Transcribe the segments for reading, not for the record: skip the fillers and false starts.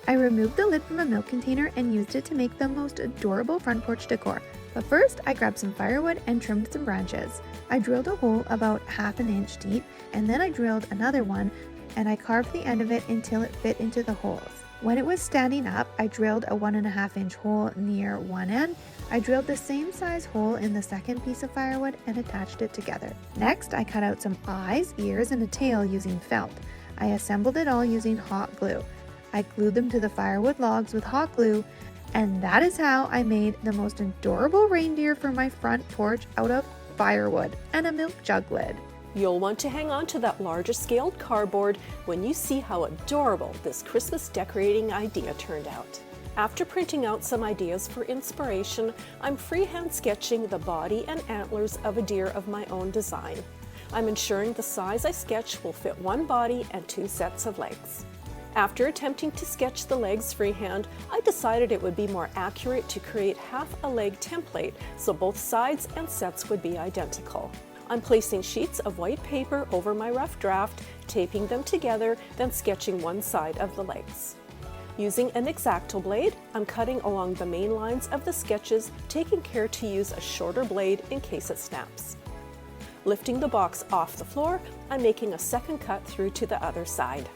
I removed the lid from a milk container and used it to make the most adorable front porch decor. But first, I grabbed some firewood and trimmed some branches. I drilled a hole about 1/2 inch deep, and then I drilled another one, and I carved the end of it until it fit into the holes. When it was standing up, I drilled a 1.5 inch hole near one end. I drilled the same size hole in the second piece of firewood and attached it together. Next, I cut out some eyes, ears, and a tail using felt. I assembled it all using hot glue. I glued them to the firewood logs with hot glue, and that is how I made the most adorable reindeer for my front porch out of firewood and a milk jug lid. You'll want to hang on to that larger scaled cardboard when you see how adorable this Christmas decorating idea turned out. After printing out some ideas for inspiration, I'm freehand sketching the body and antlers of a deer of my own design. I'm ensuring the size I sketch will fit one body and 2 sets of legs. After attempting to sketch the legs freehand, I decided it would be more accurate to create half a leg template so both sides and sets would be identical. I'm placing sheets of white paper over my rough draft, taping them together, then sketching one side of the legs. Using an X-Acto blade, I'm cutting along the main lines of the sketches, taking care to use a shorter blade in case it snaps. Lifting the box off the floor, I'm making a second cut through to the other side.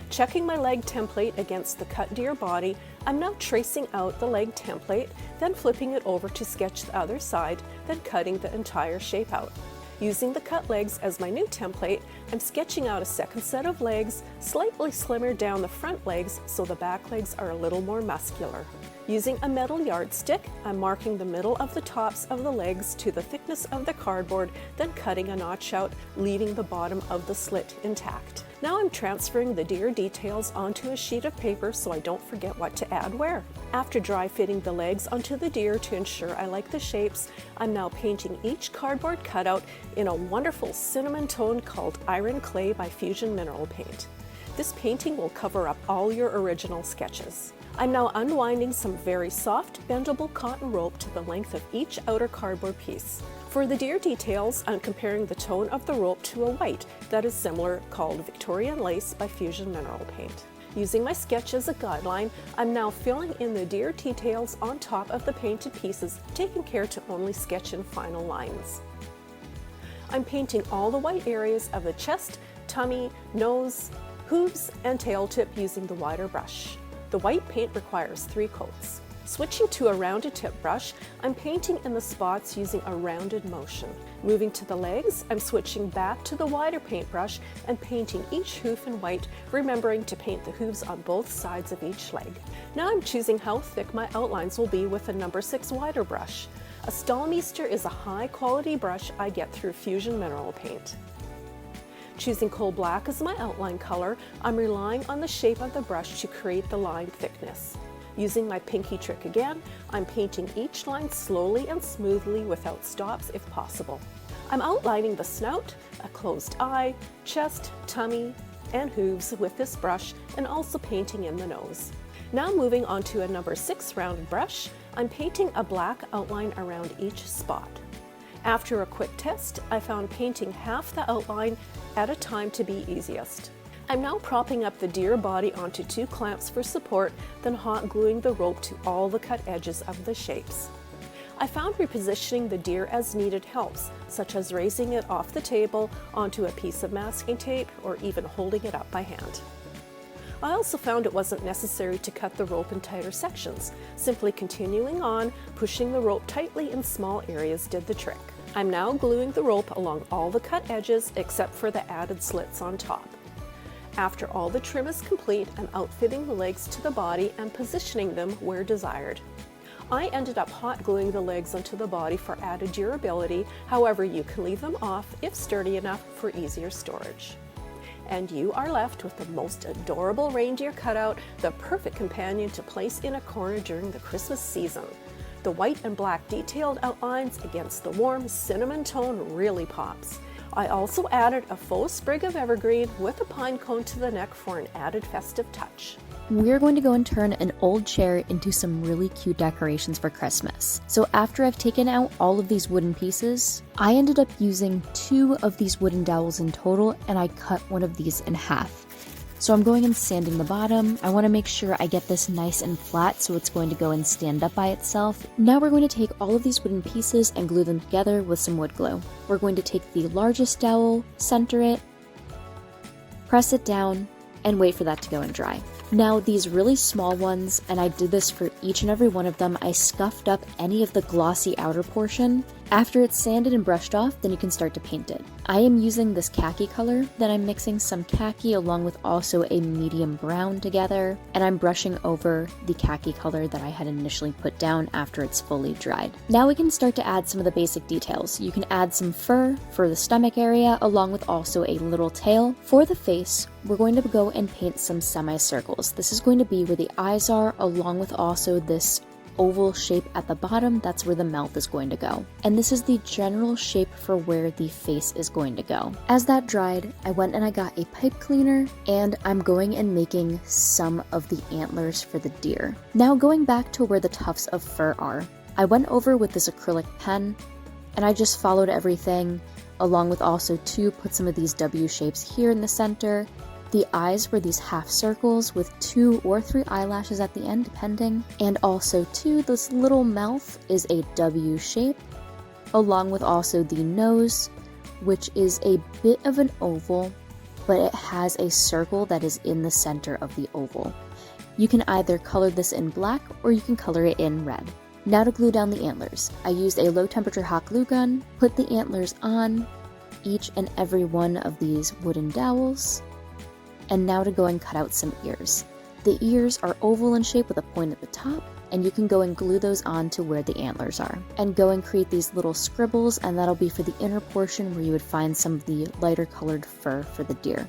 Checking my leg template against the cut deer body, I'm now tracing out the leg template, then flipping it over to sketch the other side, then cutting the entire shape out. Using the cut legs as my new template, I'm sketching out a second set of legs, slightly slimmer down the front legs so the back legs are a little more muscular. Using a metal yardstick, I'm marking the middle of the tops of the legs to the thickness of the cardboard, then cutting a notch out, leaving the bottom of the slit intact. Now I'm transferring the deer details onto a sheet of paper so I don't forget what to add where. After dry fitting the legs onto the deer to ensure I like the shapes, I'm now painting each cardboard cutout in a wonderful cinnamon tone called Iron Clay by Fusion Mineral Paint. This painting will cover up all your original sketches. I'm now unwinding some very soft, bendable cotton rope to the length of each outer cardboard piece. For the deer details, I'm comparing the tone of the rope to a white that is similar called Victorian Lace by Fusion Mineral Paint. Using my sketch as a guideline, I'm now filling in the deer details on top of the painted pieces, taking care to only sketch in final lines. I'm painting all the white areas of the chest, tummy, nose, hooves, and tail tip using the wider brush. The white paint requires 3 coats. Switching to a rounded tip brush, I'm painting in the spots using a rounded motion. Moving to the legs, I'm switching back to the wider paintbrush and painting each hoof in white, remembering to paint the hooves on both sides of each leg. Now I'm choosing how thick my outlines will be with a number 6 wider brush. A Stahlmeister is a high quality brush I get through Fusion Mineral Paint. Choosing coal black as my outline color, I'm relying on the shape of the brush to create the line thickness. Using my pinky trick again, I'm painting each line slowly and smoothly without stops if possible. I'm outlining the snout, a closed eye, chest, tummy, and hooves with this brush, and also painting in the nose. Now moving on to a number 6 rounded brush, I'm painting a black outline around each spot. After a quick test, I found painting half the outline at a time to be easiest. I'm now propping up the deer body onto 2 clamps for support, then hot gluing the rope to all the cut edges of the shapes. I found repositioning the deer as needed helps, such as raising it off the table onto a piece of masking tape or even holding it up by hand. I also found it wasn't necessary to cut the rope in tighter sections. Simply continuing on, pushing the rope tightly in small areas did the trick. I'm now gluing the rope along all the cut edges except for the added slits on top. After all the trim is complete, I'm outfitting the legs to the body and positioning them where desired. I ended up hot gluing the legs onto the body for added durability, however you can leave them off if sturdy enough for easier storage. And you are left with the most adorable reindeer cutout, the perfect companion to place in a corner during the Christmas season. The white and black detailed outlines against the warm cinnamon tone really pops. I also added a faux sprig of evergreen with a pine cone to the neck for an added festive touch. We're going to go and turn an old chair into some really cute decorations for Christmas. So after I've taken out all of these wooden pieces, I ended up using 2 of these wooden dowels in total, and I cut one of these in half. So I'm going and sanding the bottom. I want to make sure I get this nice and flat so it's going to go and stand up by itself. Now we're going to take all of these wooden pieces and glue them together with some wood glue. We're going to take the largest dowel, center it, press it down, and wait for that to go and dry. Now these really small ones, and I did this for each and every one of them, I scuffed up any of the glossy outer portion. After it's sanded and brushed off, then you can start to paint it. I am using this khaki color, then I'm mixing some khaki along with also a medium brown together, and I'm brushing over the khaki color that I had initially put down after it's fully dried. Now we can start to add some of the basic details. You can add some fur for the stomach area, along with also a little tail. For the face, we're going to go and paint some semicircles. This is going to be where the eyes are, along with also this oval shape at the bottom. That's where the mouth is going to go. And this is the general shape for where the face is going to go. As that dried, I went and I got a pipe cleaner, and I'm going and making some of the antlers for the deer. Now going back to where the tufts of fur are, I went over with this acrylic pen, and I just followed everything, along with also put some of these W shapes here in the center. The eyes were these half circles with 2 or 3 eyelashes at the end, depending. And also this little mouth is a W shape, along with also the nose, which is a bit of an oval, but it has a circle that is in the center of the oval. You can either color this in black or you can color it in red. Now to glue down the antlers. I used a low temperature hot glue gun, put the antlers on each and every one of these wooden dowels. And now to go and cut out some ears. The ears are oval in shape with a point at the top, and you can go and glue those on to where the antlers are. And go and create these little scribbles, and that'll be for the inner portion where you would find some of the lighter colored fur for the deer.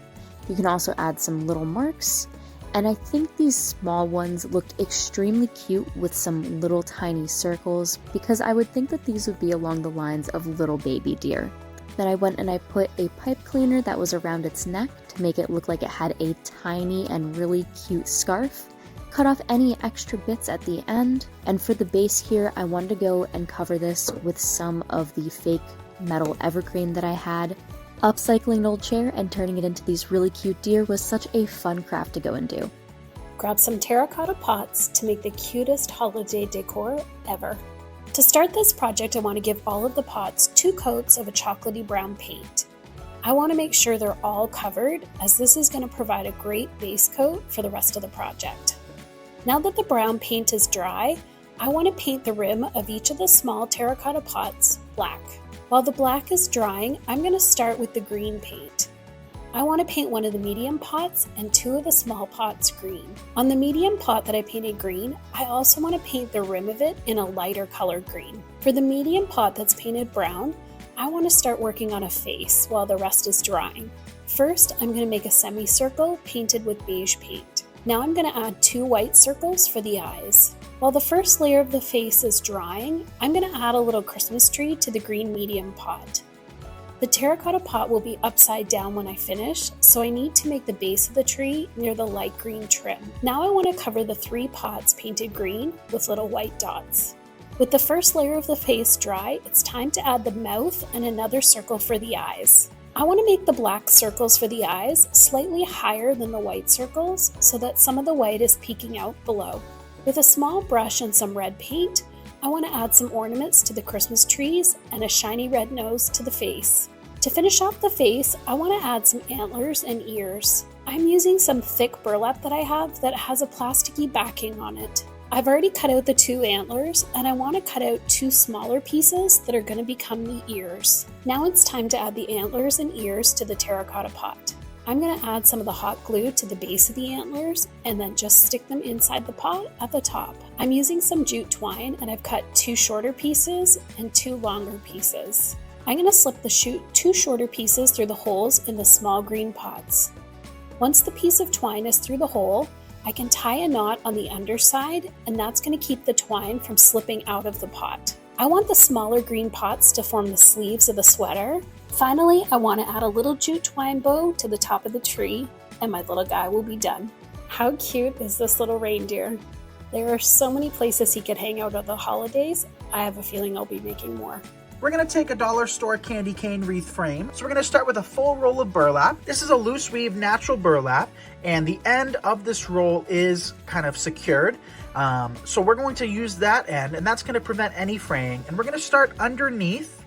You can also add some little marks, and I think these small ones looked extremely cute with some little tiny circles, because I would think that these would be along the lines of little baby deer. Then I went and I put a pipe cleaner that was around its neck to make it look like it had a tiny and really cute scarf. Cut off any extra bits at the end. And for the base here, I wanted to go and cover this with some of the fake metal evergreen that I had. Upcycling an old chair and turning it into these really cute deer was such a fun craft to go and do. Grab some terracotta pots to make the cutest holiday decor ever. To start this project, I want to give all of the pots 2 coats of a chocolatey brown paint. I want to make sure they're all covered, as this is going to provide a great base coat for the rest of the project. Now that the brown paint is dry, I want to paint the rim of each of the small terracotta pots black. While the black is drying, I'm going to start with the green paint. I want to paint one of the medium pots and 2 of the small pots green. On the medium pot that I painted green, I also want to paint the rim of it in a lighter colored green. For the medium pot that's painted brown, I want to start working on a face while the rest is drying. First, I'm going to make a semicircle painted with beige paint. Now I'm going to add 2 white circles for the eyes. While the first layer of the face is drying, I'm going to add a little Christmas tree to the green medium pot. The terracotta pot will be upside down when I finish, so I need to make the base of the tree near the light green trim. Now I want to cover the 3 pots painted green with little white dots. With the first layer of the face dry, it's time to add the mouth and another circle for the eyes. I want to make the black circles for the eyes slightly higher than the white circles so that some of the white is peeking out below. With a small brush and some red paint, I want to add some ornaments to the Christmas trees and a shiny red nose to the face. To finish off the face, I want to add some antlers and ears. I'm using some thick burlap that I have that has a plasticky backing on it. I've already cut out the 2 antlers, and I want to cut out 2 smaller pieces that are going to become the ears. Now it's time to add the antlers and ears to the terracotta pot. I'm going to add some of the hot glue to the base of the antlers and then just stick them inside the pot at the top. I'm using some jute twine, and I've cut 2 shorter pieces and 2 longer pieces. I'm going to slip the 2 shorter pieces through the holes in the small green pots. Once the piece of twine is through the hole, I can tie a knot on the underside, and that's going to keep the twine from slipping out of the pot. I want the smaller green pots to form the sleeves of the sweater. Finally, I want to add a little jute twine bow to the top of the tree, and my little guy will be done. How cute is this little reindeer? There are so many places he could hang out at the holidays. I have a feeling I'll be making more. We're gonna take a dollar store candy cane wreath frame. So we're gonna start with a full roll of burlap. This is a loose weave natural burlap, and the end of this roll is kind of secured. So we're going to use that end, and that's gonna prevent any fraying. And we're gonna start underneath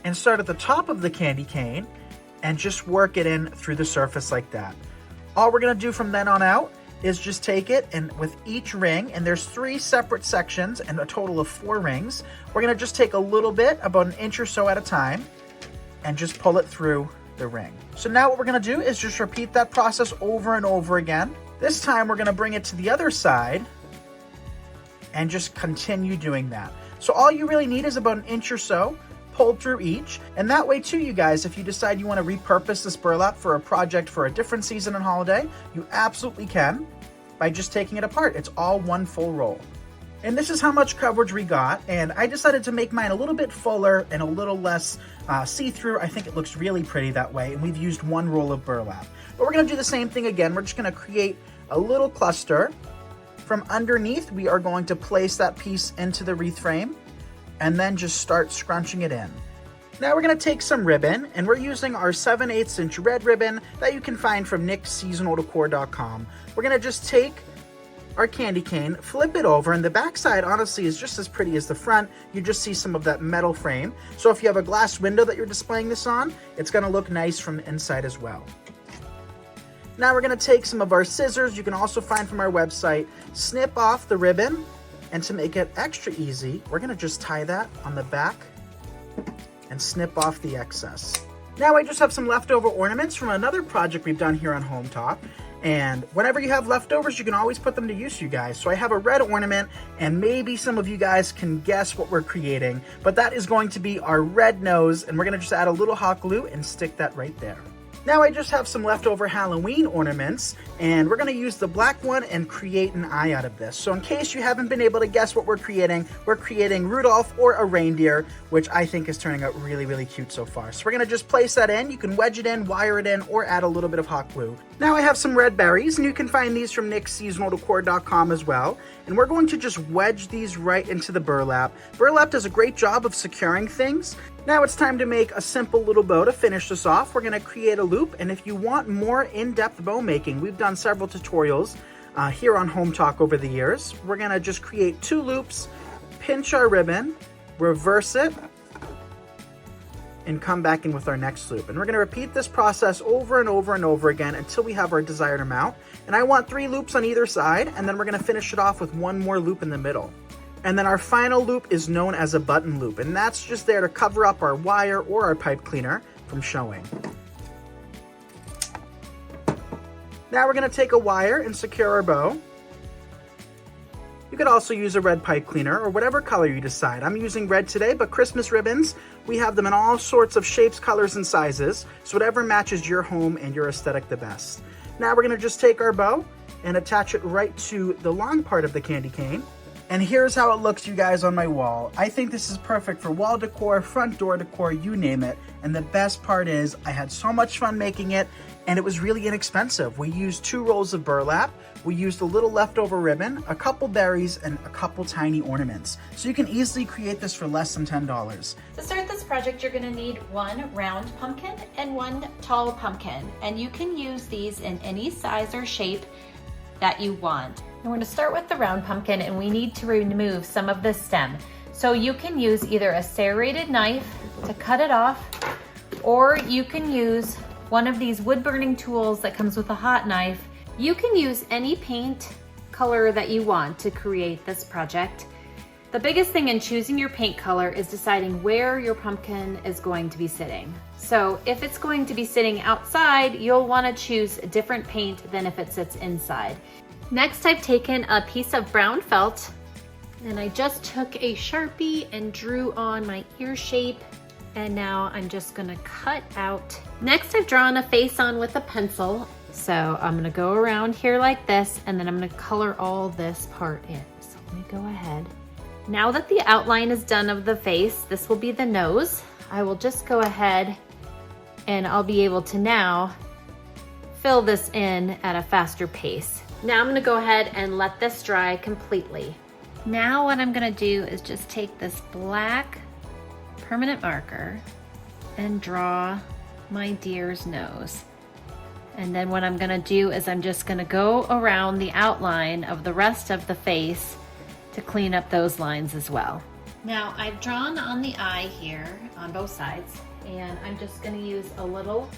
and start at the top of the candy cane and just work it in through the surface like that. All we're gonna do from then on out is just take it, and with each ring, and there's 3 separate sections and a total of 4 rings, we're gonna just take a little bit, about an inch or so at a time, and just pull it through the ring. So now what we're gonna do is just repeat that process over and over again. This time we're gonna bring it to the other side and just continue doing that. So all you really need is about an inch or so pulled through each, and that way too, you guys, if you decide you want to repurpose this burlap for a project for a different season and holiday, you absolutely can by just taking it apart. It's all one full roll. And this is how much coverage we got, and I decided to make mine a little bit fuller and a little less see-through. I think it looks really pretty that way, and we've used 1 roll of burlap. But we're going to do the same thing again. We're just going to create a little cluster. From underneath, we are going to place that piece into the wreath frame, and then just start scrunching it in. Now we're gonna take some ribbon, and we're using our 7/8 inch red ribbon that you can find from nicksseasonaldecor.com. We're gonna just take our candy cane, flip it over, and the back side honestly is just as pretty as the front. You just see some of that metal frame. So if you have a glass window that you're displaying this on, it's gonna look nice from the inside as well. Now we're gonna take some of our scissors, you can also find from our website, snip off the ribbon, and to make it extra easy, we're gonna just tie that on the back and snip off the excess. Now I just have some leftover ornaments from another project we've done here on Hometalk. And whenever you have leftovers, you can always put them to use, you guys. So I have a red ornament, and maybe some of you guys can guess what we're creating, but that is going to be our red nose, and we're gonna just add a little hot glue and stick that right there. Now I just have some leftover Halloween ornaments, and we're gonna use the black one and create an eye out of this. So in case you haven't been able to guess what we're creating Rudolph or a reindeer, which I think is turning out really, really cute so far. So we're gonna just place that in. You can wedge it in, wire it in, or add a little bit of hot glue. Now I have some red berries, and you can find these from nicksseasonaldecor.com as well. And we're going to just wedge these right into the burlap. Burlap does a great job of securing things. Now it's time to make a simple little bow to finish this off. We're gonna create a loop, and if you want more in-depth bow making, we've done several tutorials here on Hometalk over the years. We're gonna just create 2 loops, pinch our ribbon, reverse it, and come back in with our next loop. And we're gonna repeat this process over and over and over again until we have our desired amount. And I want 3 loops on either side, and then we're gonna finish it off with 1 more loop in the middle. And then our final loop is known as a button loop, and that's just there to cover up our wire or our pipe cleaner from showing. Now we're gonna take a wire and secure our bow. You could also use a red pipe cleaner or whatever color you decide. I'm using red today, but Christmas ribbons, we have them in all sorts of shapes, colors, and sizes, so whatever matches your home and your aesthetic the best. Now we're gonna just take our bow and attach it right to the long part of the candy cane. And here's how it looks, you guys, on my wall. I think this is perfect for wall decor, front door decor, you name it. And the best part is I had so much fun making it, and it was really inexpensive. We used 2 rolls of burlap, we used a little leftover ribbon, a couple berries, and a couple tiny ornaments. So you can easily create this for less than $10. To start this project, you're gonna need 1 round pumpkin and 1 tall pumpkin. And you can use these in any size or shape that you want. And we're gonna start with the round pumpkin, and we need to remove some of the stem. So you can use either a serrated knife to cut it off, or you can use one of these wood burning tools that comes with a hot knife. You can use any paint color that you want to create this project. The biggest thing in choosing your paint color is deciding where your pumpkin is going to be sitting. So if it's going to be sitting outside, you'll want to choose a different paint than if it sits inside. Next, I've taken a piece of brown felt, and I just took a Sharpie and drew on my ear shape, and now I'm just gonna cut out. Next, I've drawn a face on with a pencil. So I'm gonna go around here like this, and then I'm gonna color all this part in. So let me go ahead. Now that the outline is done of the face, this will be the nose. I will just go ahead and I'll be able to now fill this in at a faster pace. Now I'm gonna go ahead and let this dry completely. Now what I'm gonna do is just take this black permanent marker and draw my deer's nose. And then what I'm gonna do is I'm just gonna go around the outline of the rest of the face to clean up those lines as well. Now I've drawn on the eye here on both sides, and I'm just gonna use a little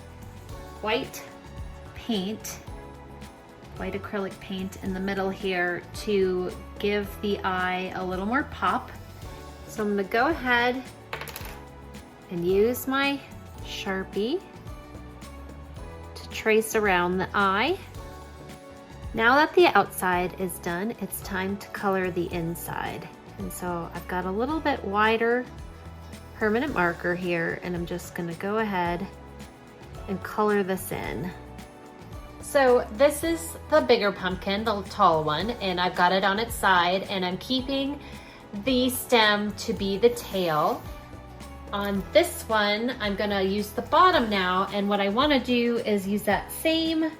white paint, white acrylic paint in the middle here to give the eye a little more pop. So I'm gonna go ahead and use my Sharpie to trace around the eye. Now that the outside is done, it's time to color the inside. And so I've got a little bit wider permanent marker here, and I'm just gonna go ahead and color this in. So this is the bigger pumpkin, the tall one, and I've got it on its side, and I'm keeping the stem to be the tail. On this one, I'm gonna use the bottom now, and what I wanna do is use that same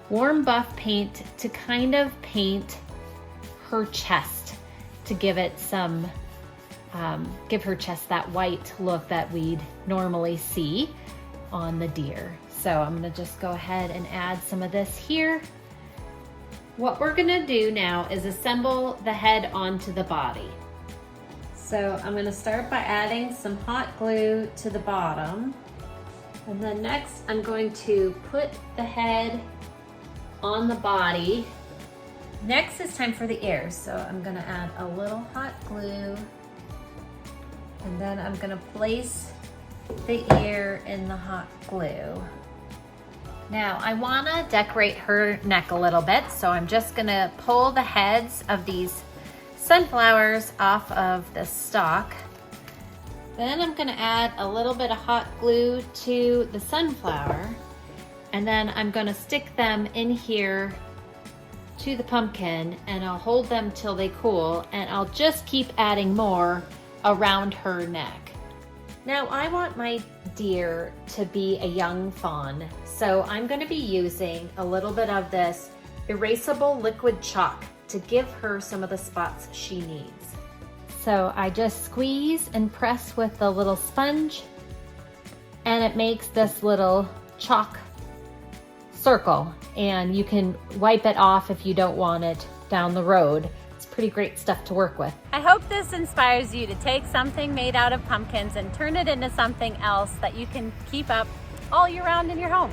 warm buff paint to kind of paint her chest, to give it some, give her chest that white look that we'd normally see on the deer. So I'm gonna just go ahead and add some of this here. What we're gonna do now is assemble the head onto the body. So I'm gonna start by adding some hot glue to the bottom. And then next I'm going to put the head on the body. Next it's time for the ears. So I'm gonna add a little hot glue, and then I'm gonna place the ear in the hot glue. Now I wanna decorate her neck a little bit, so I'm just gonna pull the heads of these sunflowers off of the stalk. Then I'm gonna add a little bit of hot glue to the sunflower, and then I'm gonna stick them in here to the pumpkin, and I'll hold them till they cool, and I'll just keep adding more around her neck. Now I want my deer to be a young fawn, so I'm gonna be using a little bit of this erasable liquid chalk to give her some of the spots she needs. So I just squeeze and press with the little sponge, and it makes this little chalk circle, and you can wipe it off if you don't want it down the road. It's pretty great stuff to work with. I hope this inspires you to take something made out of pumpkins and turn it into something else that you can keep up all year round in your home.